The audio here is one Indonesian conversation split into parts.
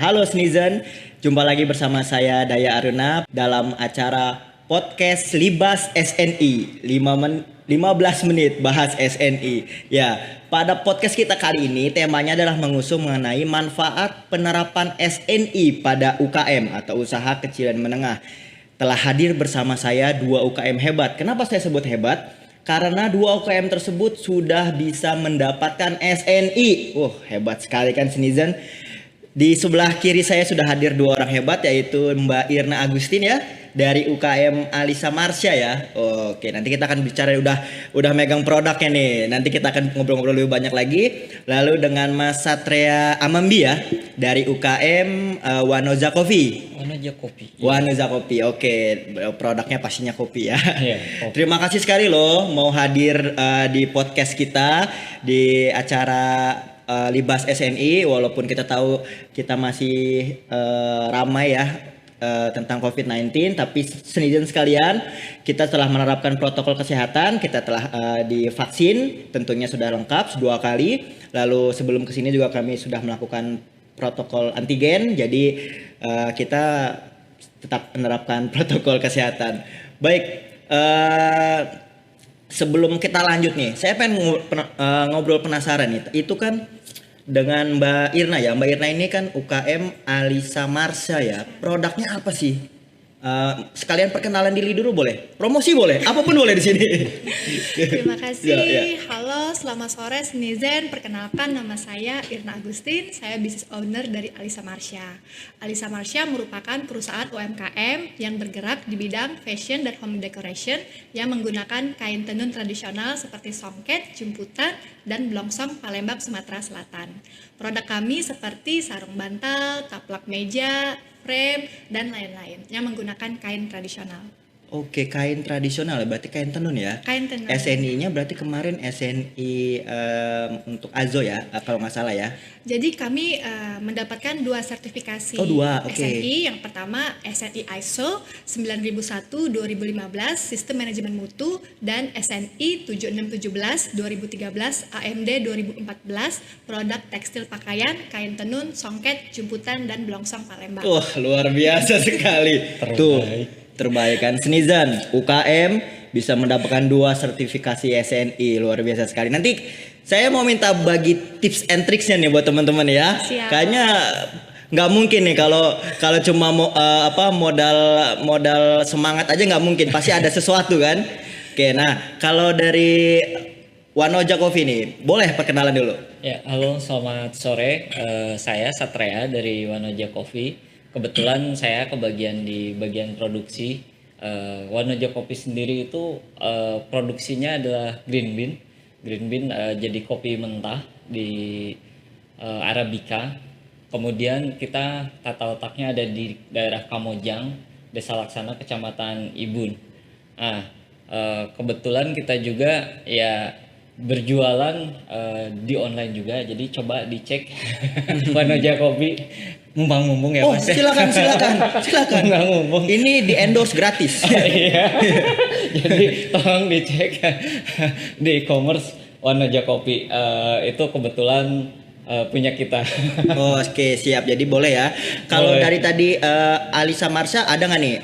Halo Sneezen, jumpa lagi bersama saya Daya Aruna dalam acara podcast Libas SNI 15 menit bahas SNI. Ya, pada podcast kita kali ini temanya adalah mengusung mengenai manfaat penerapan SNI pada UKM atau usaha kecil dan menengah. Telah hadir bersama saya dua UKM hebat. Kenapa saya sebut hebat? Karena dua UKM tersebut sudah bisa mendapatkan SNI. Hebat sekali kan Sneezen. Di sebelah kiri saya sudah hadir dua orang hebat, yaitu Mbak Irna Agustin ya dari UKM Alisa Marsha ya. Oke, nanti kita akan bicara udah megang produknya nih. Nanti kita akan ngobrol-ngobrol lebih banyak lagi. Lalu dengan Mas Satria Amambi ya dari UKM Wanoza Coffee. Wanoza Kopi. Oke, produknya pastinya kopi ya. Yeah, kopi. Terima kasih sekali loh mau hadir di podcast kita di acara Libas SNI, walaupun kita tahu kita masih ramai ya tentang COVID-19, tapi Sneezen sekalian, kita telah menerapkan protokol kesehatan, kita telah divaksin, tentunya sudah lengkap 2 kali. Lalu sebelum kesini juga kami sudah melakukan protokol antigen, jadi kita tetap menerapkan protokol kesehatan. Baik. Sebelum kita lanjut nih, saya pengen ngobrol penasaran nih. Itu kan dengan Mbak Irna ya. Mbak Irna ini kan UKM Alisa Marsha ya. Produknya apa sih? Sekalian perkenalan diri dulu boleh? Promosi boleh? Apapun boleh di sini. Terima kasih. Ya. Halo, selamat sore Sneezen. Perkenalkan nama saya Irna Agustin. Saya business owner dari Alisa Marsha. Alisa Marsha merupakan perusahaan UMKM yang bergerak di bidang fashion dan home decoration yang menggunakan kain tenun tradisional seperti songket, jemputan, dan blongsong Palembang, Sumatera Selatan. Produk kami seperti sarung bantal, taplak meja, frame, dan lain-lain yang menggunakan kain tradisional. Oke, kain tradisional berarti kain tenun ya? Kain tenun. SNI-nya berarti kemarin SNI untuk AZO ya, kalau nggak salah ya? Jadi kami mendapatkan 2 sertifikasi. Oh 2, oke. SNI, yang pertama SNI ISO 9001-2015 Sistem Manajemen Mutu, dan SNI 7617-2013 AMD 2014 Produk Tekstil Pakaian, Kain Tenun, Songket, Jemputan, dan Blongsong Palembang. Luar biasa sekali. Tuh, terbaik kan Sneezen, UKM bisa mendapatkan 2 sertifikasi SNI, luar biasa sekali. Nanti saya mau minta bagi tips and tricksnya nih buat teman-teman ya. Siap. Kayaknya nggak mungkin nih kalau cuma modal semangat aja nggak mungkin, pasti ada sesuatu kan. Oke, nah kalau dari Wanoza Coffee nih, boleh perkenalan dulu. Ya, halo, selamat sore. Saya Satria dari Wanoza Coffee. Kebetulan saya kebagian di bagian produksi. Wanoza Coffee sendiri itu produksinya adalah green bean. Green bean jadi kopi mentah di Arabica. Kemudian kita tata letaknya ada di daerah Kamojang, Desa Laksana, Kecamatan Ibun. Kebetulan kita juga ya berjualan di online juga, jadi coba dicek Wanoza Coffee. Mumpung ya Mas. Silakan. Mumpung. Ini di endorse gratis. Iya. Jadi tolong dicek di e-commerce Wanoza Coffee. Itu kebetulan punya kita. Oke, siap. Jadi boleh ya. Kalau dari tadi Alisa Marsha ada nggak nih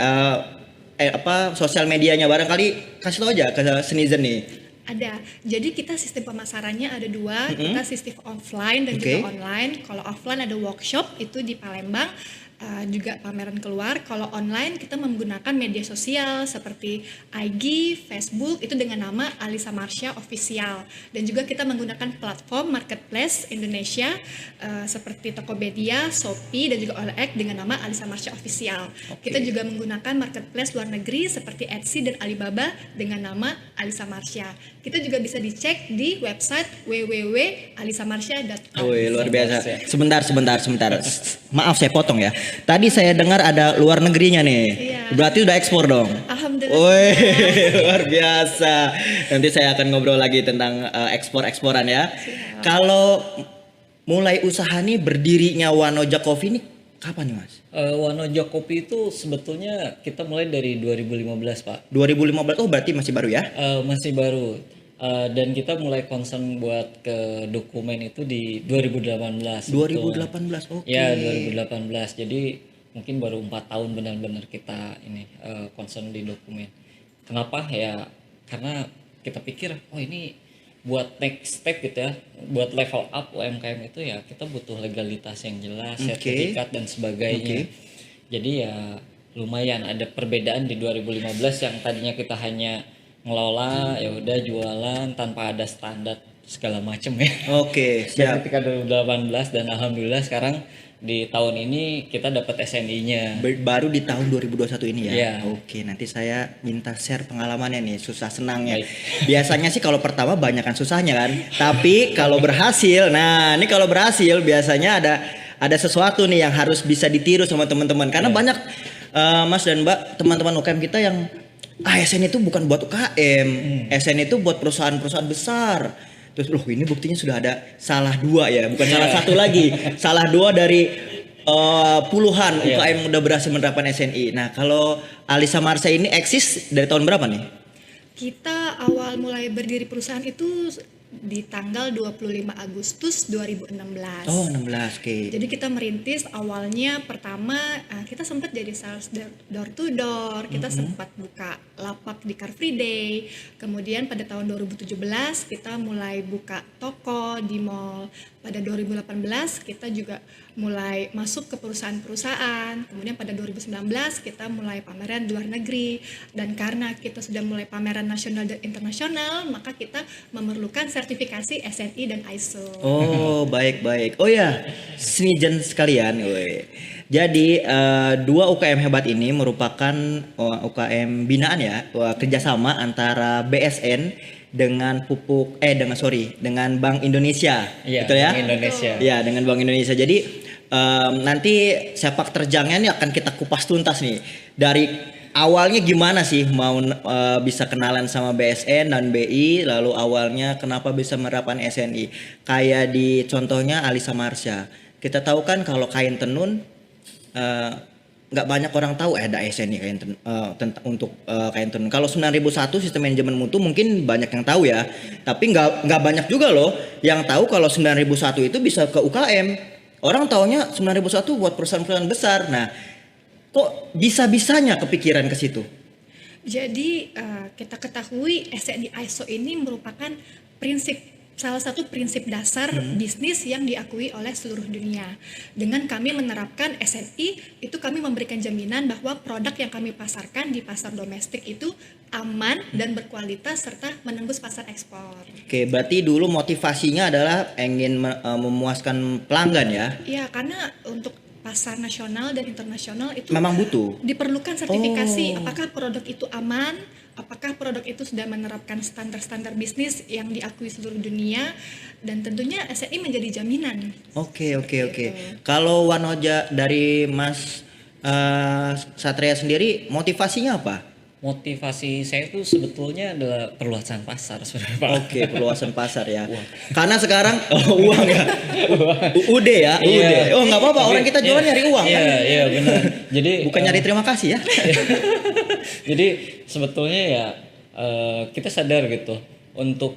sosial medianya, barangkali kasih tau aja ke Sneezen nih. Ada. Jadi kita sistem pemasarannya ada 2. Kita sistem offline dan juga online. Kalau offline ada workshop itu di Palembang, juga pameran keluar. Kalau online kita menggunakan media sosial seperti IG, Facebook itu dengan nama Alisa Marsha Official, dan juga kita menggunakan platform marketplace Indonesia seperti Tokopedia, Shopee, dan juga OLX dengan nama Alisa Marsha Official. Kita juga menggunakan marketplace luar negeri seperti Etsy dan Alibaba dengan nama Alisa Marsha. Kita juga bisa dicek di website www.alisamarsha.com. Luar biasa. Sebentar. Maaf saya potong ya. Tadi saya dengar ada luar negerinya nih. Iya. Berarti udah ekspor dong. Alhamdulillah. Luar biasa. Nanti saya akan ngobrol lagi tentang ekspor-eksporan ya. Kalau mulai usaha nih berdirinya Wanoza Coffee ini kapan nih Mas? Wanoza Coffee itu sebetulnya kita mulai dari 2015 Pak. 2015, berarti masih baru ya? Masih baru. Dan kita mulai concern buat ke dokumen itu di 2018. 2018, oke. Ya, 2018. Jadi mungkin baru 4 tahun benar-benar kita ini concern di dokumen. Kenapa? Ya karena kita pikir, oh ini buat next step gitu ya, buat level up UMKM itu ya kita butuh legalitas yang jelas, sertifikat dan sebagainya. Jadi ya lumayan ada perbedaan di 2015 yang tadinya kita hanya ngelola ya udah jualan tanpa ada standar segala macem ya. Oke, Dan siap. ketika 2018 dan alhamdulillah sekarang di tahun ini kita dapat SNI-nya. Baru di tahun 2021 ini ya. Iya. Oke, nanti saya minta share pengalamannya nih, susah senangnya. Baik. Biasanya sih kalau pertama banyak kan susahnya kan. Tapi kalau berhasil, nah ini kalau berhasil biasanya ada sesuatu nih yang harus bisa ditiru sama teman-teman. Karena banyak Mas dan Mbak, teman-teman UKM kita yang SN itu bukan buat UKM, SN itu buat perusahaan-perusahaan besar. Terus loh ini buktinya sudah ada salah dua ya, bukan salah satu lagi, salah dua dari puluhan UKM yang udah berhasil menerapkan SNI. Nah kalau Alisa Marsha ini eksis dari tahun berapa nih? Kita awal mulai berdiri perusahaan itu di tanggal 25 Agustus 2016. Oh 16, oke. Jadi kita merintis awalnya pertama kita sempat jadi sales door to door, kita sempat buka lapak di Car Free Day. Kemudian pada tahun 2017 kita mulai buka toko di mall. Pada 2018 kita juga mulai masuk ke perusahaan-perusahaan. Kemudian pada 2019 kita mulai pameran di luar negeri. Dan karena kita sudah mulai pameran nasional dan internasional, maka kita memerlukan sertifikasi SNI dan ISO. Oh baik. Oh ya, Snijen sekalian. Jadi dua UKM hebat ini merupakan UKM binaan ya, kerjasama antara BSN dengan dengan Bank Indonesia, Iya, betul ya? Bank Indonesia. Ya, dengan Bank Indonesia. Jadi nanti sepak terjangnya nih akan kita kupas tuntas nih. Dari awalnya gimana sih mau bisa kenalan sama BSN dan BI, lalu awalnya kenapa bisa menerapkan SNI? Kayak di contohnya Alisa Marsha. Kita tahu kan kalau kain tenun nggak banyak orang tahu ada SNI kain untuk kain tenun. Kalau 9001 sistem manajemen mutu mungkin banyak yang tahu ya. Tapi nggak banyak juga loh yang tahu kalau 9001 itu bisa ke UKM. Orang taunya 9001 buat perusahaan-perusahaan besar. Nah, kok bisa-bisanya kepikiran ke situ? Jadi kita ketahui SNI ISO ini merupakan salah satu prinsip dasar bisnis yang diakui oleh seluruh dunia. Dengan kami menerapkan SNI, itu kami memberikan jaminan bahwa produk yang kami pasarkan di pasar domestik itu aman dan berkualitas serta menembus pasar ekspor. Oke, berarti dulu motivasinya adalah ingin memuaskan pelanggan ya? Iya, karena untuk pasar nasional dan internasional itu Memang butuh. diperlukan sertifikasi apakah produk itu aman, apakah produk itu sudah menerapkan standar-standar bisnis yang diakui seluruh dunia, dan tentunya SNI menjadi jaminan. Oke. Kalau Wanoja dari Mas Satria sendiri motivasinya apa? Motivasi saya itu sebetulnya adalah perluasan pasar sebenarnya Pak. Oke, perluasan pasar ya. Karena sekarang uang ya. UUD ya, UUD. Iya. Oh, nggak apa-apa, orang kita jualan nyari uang kan. Iya benar. Jadi Bukan nyari terima kasih ya. jadi sebetulnya ya kita sadar gitu untuk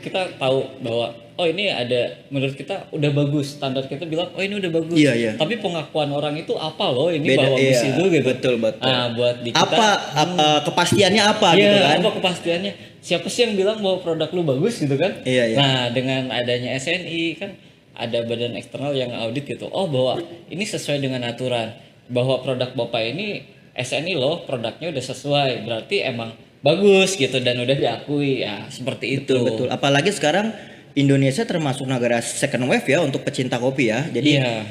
kita tahu bahwa oh ini ada menurut kita udah bagus, standar kita bilang oh ini udah bagus. Iya. Tapi pengakuan orang itu apa loh ini Beda, bagus iya. itu gitu. Betul. Nah, buat di kita Apa kepastiannya apa iya, gitu kan? apa kepastiannya? Siapa sih yang bilang bahwa produk lu bagus gitu kan? Iya. Nah, dengan adanya SNI kan ada badan eksternal yang audit gitu. Oh, bahwa ini sesuai dengan aturan. Bahwa produk Bapak ini SNI loh, produknya udah sesuai. Berarti emang bagus gitu dan udah diakui. Ya, seperti itu. Betul. Apalagi sekarang Indonesia termasuk negara second wave ya untuk pecinta kopi ya. Jadi Iya.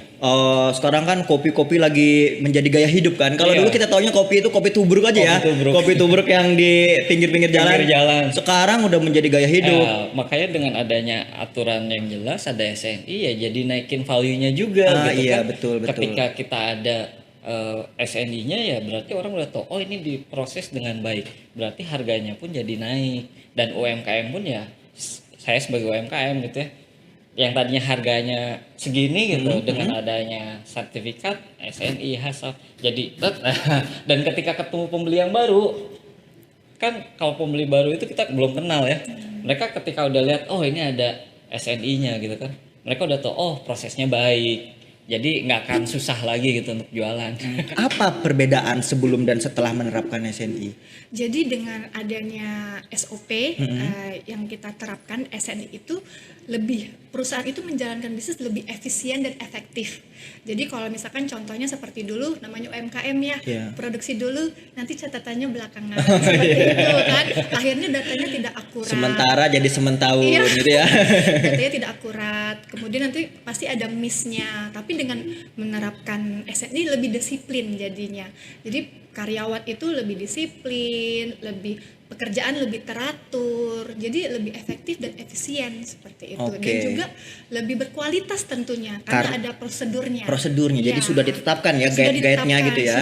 sekarang kan kopi-kopi lagi menjadi gaya hidup kan. Kalau Iya. dulu kita taunya kopi itu kopi tubruk aja ya. Kopi tubruk. Kopi tubruk yang di pinggir-pinggir jalan. Pinggir jalan. Sekarang udah menjadi gaya hidup. Ya, makanya dengan adanya aturan yang jelas ada SNI ya jadi naikin value-nya juga gitu iya, kan. betul. Ketika kita ada SNI-nya ya berarti orang udah tahu oh ini diproses dengan baik. Berarti harganya pun jadi naik dan UMKM pun ya saya sebagai UMKM gitu ya yang tadinya harganya segini gitu dengan adanya sertifikat SNI HACCP jadi dan ketika ketemu pembeli yang baru kan kalau pembeli baru itu kita belum kenal ya. Mereka ketika udah lihat oh ini ada SNI-nya gitu kan, mereka udah tahu oh prosesnya baik, jadi nggak akan susah lagi gitu untuk jualan. Apa perbedaan sebelum dan setelah menerapkan SNI? Jadi dengan adanya SOP yang kita terapkan, SNI itu lebih, perusahaan itu menjalankan bisnis lebih efisien dan efektif. Jadi kalau misalkan contohnya seperti dulu namanya UMKM ya, produksi dulu nanti catatannya belakangan seperti itu kan, akhirnya datanya tidak akurat. Sementara jadi sementahun gitu ya. Datanya tidak akurat, kemudian nanti pasti ada miss-nya. Tapi dengan menerapkan SNI lebih disiplin jadinya. Jadi karyawan itu lebih disiplin, pekerjaan lebih teratur, jadi lebih efektif dan efisien seperti itu. Dan juga lebih berkualitas tentunya karena ada prosedurnya. Jadi sudah ditetapkan ya guide-nya gitu ya.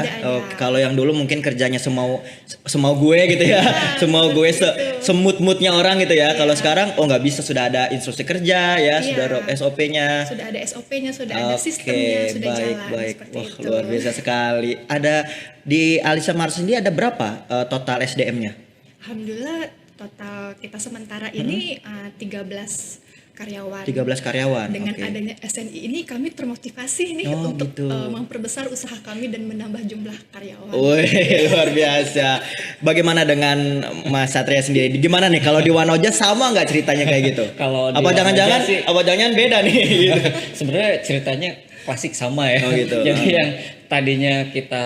Kalau yang dulu mungkin kerjanya semau gue gitu ya, semau gue semut-mutnya orang gitu ya. Kalau sekarang nggak bisa, sudah ada instruksi kerja ya, sudah ada SOP-nya. Sudah ada SOP-nya, sudah ada sistemnya, sudah jalan seperti Wah, itu. luar biasa sekali. Ada di Alisa Mars sendiri ada berapa total SDM-nya? Alhamdulillah total kita sementara ini 13 karyawan. 13 karyawan. Dengan adanya SNI ini kami termotivasi nih untuk memperbesar usaha kami dan menambah jumlah karyawan. Wih, luar biasa. Bagaimana dengan Mas Satria sendiri? Gimana nih kalau di Wanoja sama nggak ceritanya kayak gitu? Kalau apa jangan-jangan beda nih? Gitu. Sebenarnya ceritanya klasik sama ya. Gitu. Jadi yang tadinya kita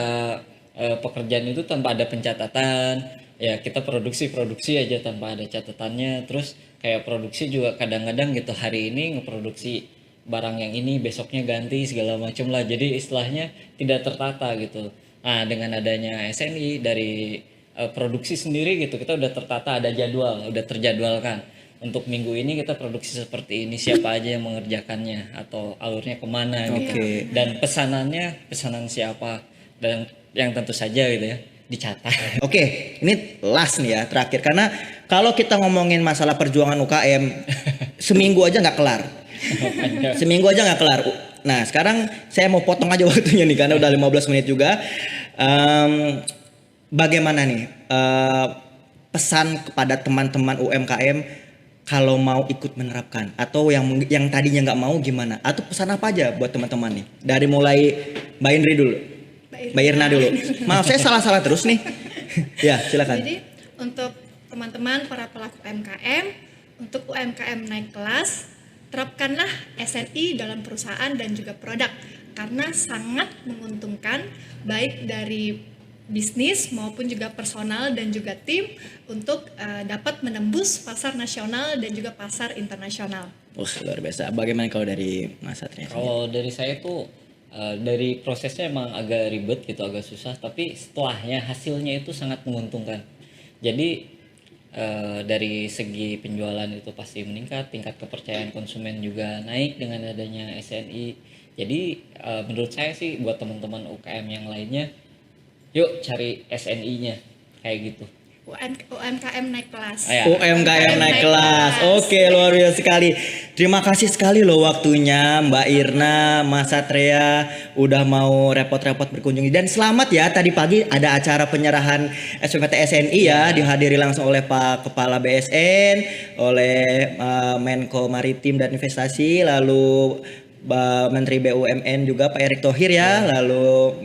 pekerjaan itu tanpa ada pencatatan, ya kita produksi aja tanpa ada catatannya. Terus kayak produksi juga kadang-kadang gitu, hari ini ngeproduksi barang yang ini, besoknya ganti segala macam lah, jadi istilahnya tidak tertata gitu. Nah dengan adanya SNI dari produksi sendiri gitu, kita udah tertata, ada jadwal, udah terjadwalkan untuk minggu ini kita produksi seperti ini, siapa aja yang mengerjakannya atau alurnya kemana gitu, dan pesanan siapa, dan yang tentu saja gitu ya dicatat. Oke, ini last nih ya, terakhir, karena kalau kita ngomongin masalah perjuangan UKM seminggu aja nggak kelar. Nah sekarang saya mau potong aja waktunya nih karena udah 15 menit juga. Bagaimana nih pesan kepada teman-teman UMKM kalau mau ikut menerapkan, atau yang tadinya nggak mau gimana, atau pesan apa aja buat teman-teman nih, dari mulai Mbak Indri dulu. Mbak Irna dulu. Maaf saya salah terus nih. Ya, silakan. Jadi untuk teman-teman para pelaku UMKM, untuk UMKM naik kelas, terapkanlah SNI dalam perusahaan dan juga produk karena sangat menguntungkan baik dari bisnis maupun juga personal dan juga tim untuk dapat menembus pasar nasional dan juga pasar internasional. Luar biasa. Bagaimana kalau dari Mas Satria? Kalau dari saya tuh dari prosesnya emang agak ribet gitu, agak susah, tapi setelahnya hasilnya itu sangat menguntungkan. Jadi dari segi penjualan itu pasti meningkat, tingkat kepercayaan konsumen juga naik dengan adanya SNI. Jadi menurut saya sih buat teman-teman UKM yang lainnya, yuk cari SNI-nya kayak gitu. UMKM naik kelas. UMKM naik kelas. Oke, luar biasa sekali. Terima kasih sekali loh waktunya Mbak Irna, Mas Satria udah mau repot-repot berkunjung. Dan selamat ya, tadi pagi ada acara penyerahan SPPT SNI ya, dihadiri langsung oleh Pak Kepala BSN, oleh Menko Maritim dan Investasi, lalu Menteri BUMN juga Pak Erick Thohir ya, lalu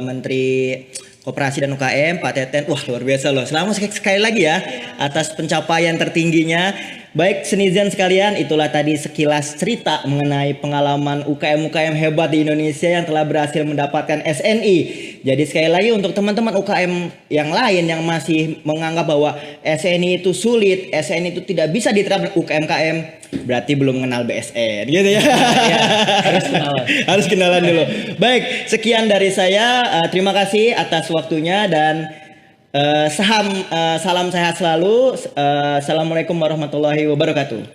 Menteri Koperasi dan UKM Pak Teten. Wah, luar biasa loh. Selamat sekali lagi ya atas pencapaian tertingginya. Baik netizen sekalian, itulah tadi sekilas cerita mengenai pengalaman UKM-UKM hebat di Indonesia yang telah berhasil mendapatkan SNI. Jadi sekali lagi untuk teman-teman UKM yang lain yang masih menganggap bahwa SNI itu sulit, SNI itu tidak bisa diterapkan UKM-UKM, berarti belum mengenal BSN gitu ya. Harus kenalan dulu. Baik, sekian dari saya. Terima kasih atas waktunya dan salam sehat selalu. Assalamualaikum warahmatullahi wabarakatuh.